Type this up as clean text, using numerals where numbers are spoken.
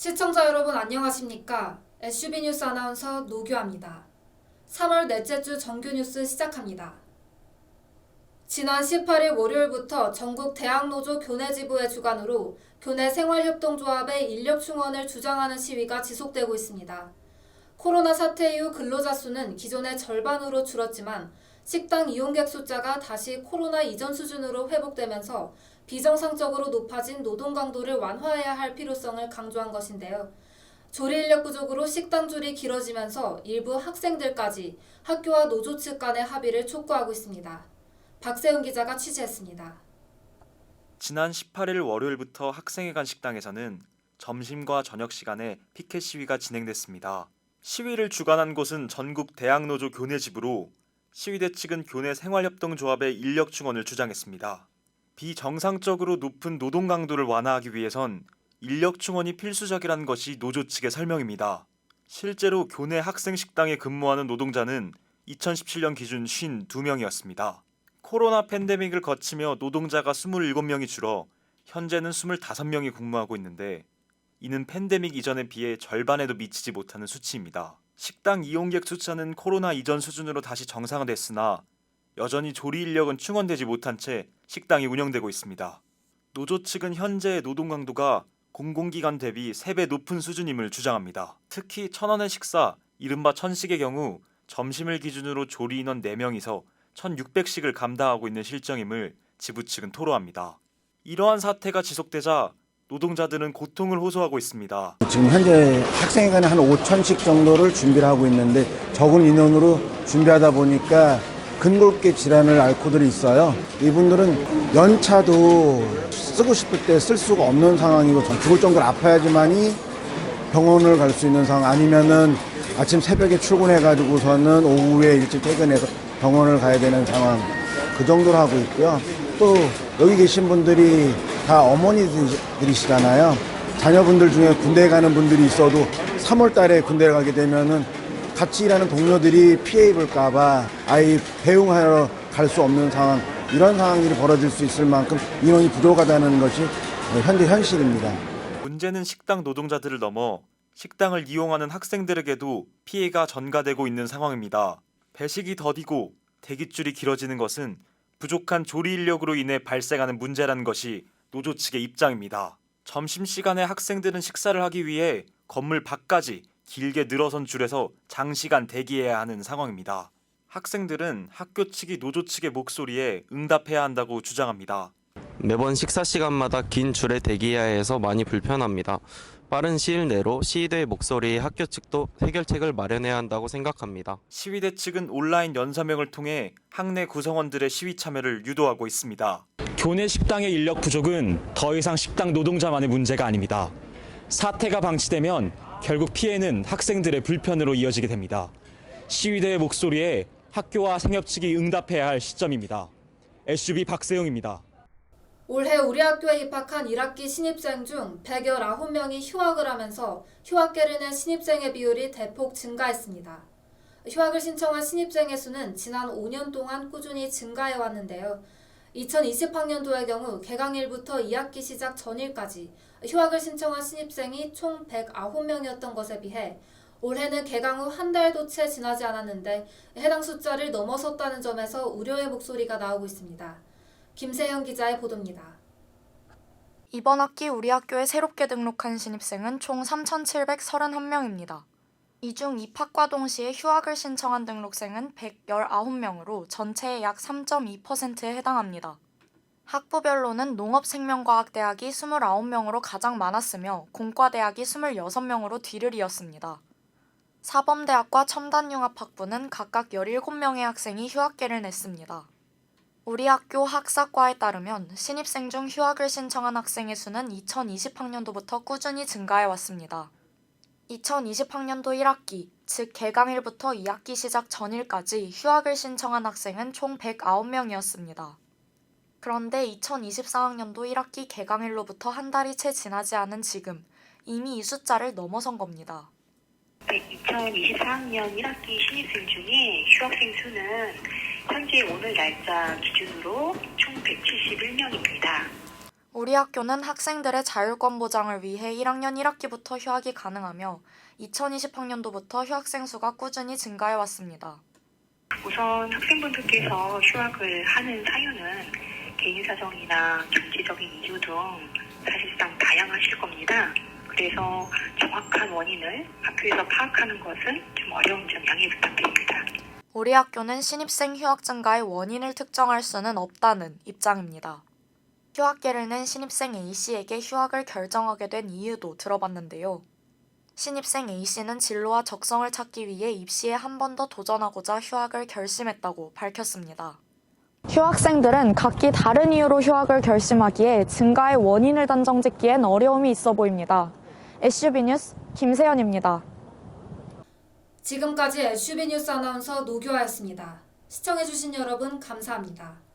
시청자 여러분 안녕하십니까? SUB 뉴스 아나운서 노규아입니다. 3월 넷째 주 정규 뉴스 시작합니다. 지난 18일 월요일부터 전국 대학노조 교내지부의 주관으로 교내 생활협동조합의 인력 충원을 주장하는 시위가 지속되고 있습니다. 코로나 사태 이후 근로자 수는 기존의 절반으로 줄었지만 식당 이용객 숫자가 다시 코로나 이전 수준으로 회복되면서 비정상적으로 높아진 노동 강도를 완화해야 할 필요성을 강조한 것인데요. 조리 인력 부족으로 식당 줄이 길어지면서 일부 학생들까지 학교와 노조 측 간의 합의를 촉구하고 있습니다. 박세훈 기자가 취재했습니다. 지난 18일 월요일부터 학생회관 식당에서는 점심과 저녁 시간에 피켓 시위가 진행됐습니다. 시위를 주관한 곳은 전국 대학노조 교내지부로 시위대 측은 교내 생활협동조합의 인력 충원을 주장했습니다. 비정상적으로 높은 노동 강도를 완화하기 위해선 인력 충원이 필수적이라는 것이 노조 측의 설명입니다. 실제로 교내 학생 식당에 근무하는 노동자는 2017년 기준 52명이었습니다. 코로나 팬데믹을 거치며 노동자가 27명이 줄어 현재는 25명이 근무하고 있는데 이는 팬데믹 이전에 비해 절반에도 미치지 못하는 수치입니다. 식당 이용객 숫자는 코로나 이전 수준으로 다시 정상화됐으나 여전히 조리 인력은 충원되지 못한 채 식당이 운영되고 있습니다. 노조 측은 현재의 노동 강도가 공공기관 대비 3배 높은 수준임을 주장합니다. 특히 1,000원의 식사, 이른바 천식의 경우 점심을 기준으로 조리 인원 4명이서 1,600식을 감당하고 있는 실정임을 지부 측은 토로합니다. 이러한 사태가 지속되자 노동자들은 고통을 호소하고 있습니다. 지금 현재 학생회관에 한 5,000씩 정도를 준비를 하고 있는데 적은 인원으로 준비하다 보니까 근골격 질환을 앓고들이 있어요. 이분들은 연차도 쓰고 싶을 때 쓸 수가 없는 상황이고 죽을 정도로 아파야지만이 병원을 갈 수 있는 상황, 아니면은 아침 새벽에 출근해가지고서는 오후에 일찍 퇴근해서 병원을 가야 되는 상황, 그 정도로 하고 있고요. 또 여기 계신 분들이 다 어머니들이시잖아요. 자녀분들 중에 군대에 가는 분들이 있어도 3월 달에 군대를 가게 되면은 같이 일하는 동료들이 피해 입을까봐 아이 배웅하러 갈 수 없는 상황, 이런 상황이 벌어질 수 있을 만큼 인원이 부족하다는 것이 현재 현실입니다. 문제는 식당 노동자들을 넘어 식당을 이용하는 학생들에게도 피해가 전가되고 있는 상황입니다. 배식이 더디고 대기줄이 길어지는 것은 부족한 조리 인력으로 인해 발생하는 문제라는 것이 노조 측의 입장입니다. 점심시간에 학생들은 식사를 하기 위해 건물 밖까지 길게 늘어선 줄에서 장시간 대기해야 하는 상황입니다. 학생들은 학교 측이 노조 측의 목소리에 응답해야 한다고 주장합니다. 매번 식사 시간마다 긴 줄에 대기해야 해서 많이 불편합니다. 빠른 시일 내로 시위대의 목소리에 학교 측도 해결책을 마련해야 한다고 생각합니다. 시위대 측은 온라인 연서명을 통해 학내 구성원들의 시위 참여를 유도하고 있습니다. 교내 식당의 인력 부족은 더 이상 식당 노동자만의 문제가 아닙니다. 사태가 방치되면 결국 피해는 학생들의 불편으로 이어지게 됩니다. 시위대의 목소리에 학교와 생협 측이 응답해야 할 시점입니다. SUB 박세용입니다. 올해 우리 학교에 입학한 1학기 신입생 중 119명이 휴학을 하면서 휴학계를 낸 신입생의 비율이 대폭 증가했습니다. 휴학을 신청한 신입생의 수는 지난 5년 동안 꾸준히 증가해 왔는데요. 2020학년도의 경우 개강일부터 2학기 시작 전일까지 휴학을 신청한 신입생이 총 109명이었던 것에 비해 올해는 개강 후 한 달도 채 지나지 않았는데 해당 숫자를 넘어섰다는 점에서 우려의 목소리가 나오고 있습니다. 김세현 기자의 보도입니다. 이번 학기 우리 학교에 새롭게 등록한 신입생은 총 3,731명입니다. 이 중 입학과 동시에 휴학을 신청한 등록생은 119명으로 전체의 약 3.2%에 해당합니다. 학부별로는 농업생명과학대학이 29명으로 가장 많았으며 공과대학이 26명으로 뒤를 이었습니다. 사범대학과 첨단융합학부는 각각 17명의 학생이 휴학계를 냈습니다. 우리 학교 학사과에 따르면 신입생 중 휴학을 신청한 학생의 수는 2020학년도부터 꾸준히 증가해 왔습니다. 2020학년도 1학기, 즉 개강일부터 2학기 시작 전일까지 휴학을 신청한 학생은 총 109명이었습니다. 그런데 2024학년도 1학기 개강일로부터 한 달이 채 지나지 않은 지금 이미 이 숫자를 넘어선 겁니다. 2024학년 1학기 신입생 중에 휴학생 수는 현재 오늘 날짜 기준으로 총 171명입니다. 우리 학교는 학생들의 자율권 보장을 위해 1학년 1학기부터 휴학이 가능하며 2020학년도부터 휴학생 수가 꾸준히 증가해 왔습니다. 우선 학생분들께서 휴학을 하는 사유는 개인 사정이나 경제적인 이유 등 사실상 다양하실 겁니다. 그래서 정확한 원인을 학교에서 파악하는 것은 좀 어려운 점 양해 부탁드립니다. 우리 학교는 신입생 휴학 증가의 원인을 특정할 수는 없다는 입장입니다. 휴학계를 낸 신입생 A씨에게 휴학을 결정하게 된 이유도 들어봤는데요. 신입생 A씨는 진로와 적성을 찾기 위해 입시에 한 번 더 도전하고자 휴학을 결심했다고 밝혔습니다. 휴학생들은 각기 다른 이유로 휴학을 결심하기에 증가의 원인을 단정짓기엔 어려움이 있어 보입니다. SUB 뉴스 김세연입니다. 지금까지 SUB 뉴스 아나운서 노교아였습니다. 시청해주신 여러분 감사합니다.